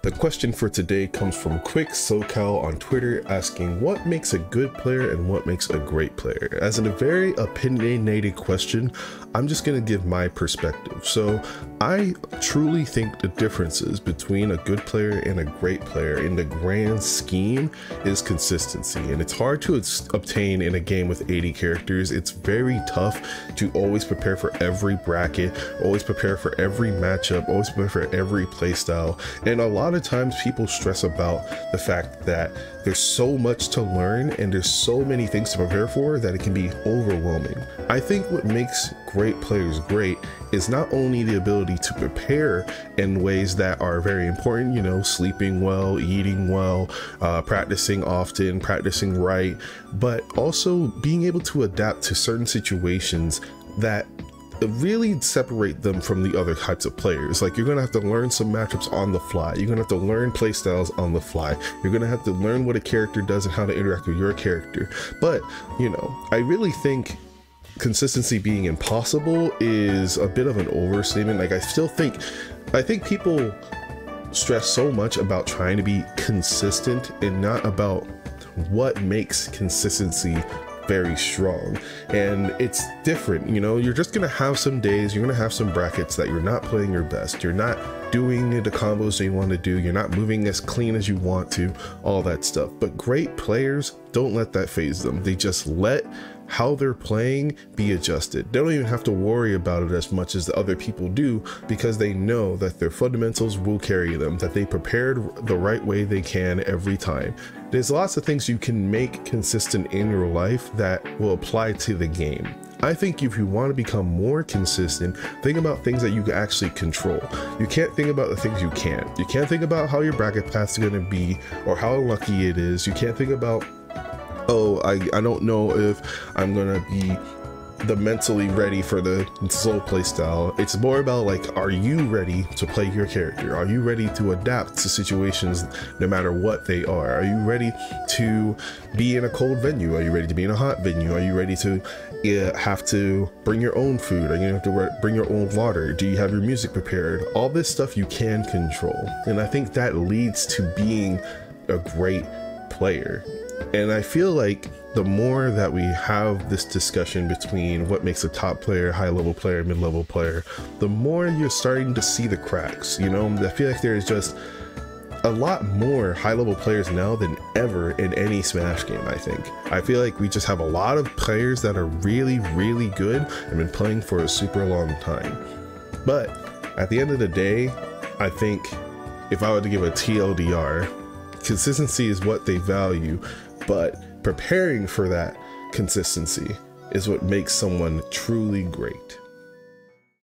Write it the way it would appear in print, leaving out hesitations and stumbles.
The question for today comes from Quick SoCal on Twitter, asking what makes a good player and what makes a great player. As in a very opinionated question, I'm just going to give my perspective. So I truly think the differences between a good player and a great player in the grand scheme is consistency, and it's hard to obtain in a game with 80 characters. It's very tough to always prepare for every bracket, always prepare for every matchup, always prepare for every playstyle, and a lot of times people stress about the fact that there's so much to learn and there's so many things to prepare for that it can be overwhelming. I think what makes great players great is not only the ability to prepare in ways that are very important, you know, sleeping well, eating well, practicing often, practicing right, but also being able to adapt to certain situations that really separate them from the other types of players. Like, you're gonna have to learn some matchups on the fly, you're gonna have to learn playstyles on the fly, you're gonna have to learn what a character does and how to interact with your character. But, you know, I really think consistency being impossible is a bit of an overstatement. Like, I think people stress so much about trying to be consistent and not about what makes consistency very strong. And it's different, you know, you're just gonna have some days, you're gonna have some brackets that you're not playing your best, you're not doing the combos that you want to do, you're not moving as clean as you want to, all that stuff. But great players don't let that phase them. They just let how they're playing be adjusted. They don't even have to worry about it as much as the other people do, because they know that their fundamentals will carry them, that they prepared the right way they can every time. There's lots of things you can make consistent in your life that will apply to the game. I think if you want to become more consistent, think about things that you can actually control. You can't think about the things you can't. You can't think about how your bracket path's going to be or how lucky it is. You can't think about, oh, I don't know if I'm gonna be the mentally ready for the slow play style. It's more about, like, are you ready to play your character? Are you ready to adapt to situations no matter what they are? Are you ready to be in a cold venue? Are you ready to be in a hot venue? Are you ready to have to bring your own food? Are you gonna have to bring your own water? Do you have your music prepared? All this stuff you can control, and I think that leads to being a great player. And I feel like the more that we have this discussion between what makes a top player, high level player, mid level player, the more you're starting to see the cracks. You know, I feel like there's just a lot more high level players now than ever in any Smash game. I feel like we just have a lot of players that are really, really good and been playing for a super long time. But at the end of the day, I think if I were to give a TLDR, consistency is what they value, but preparing for that consistency is what makes someone truly great.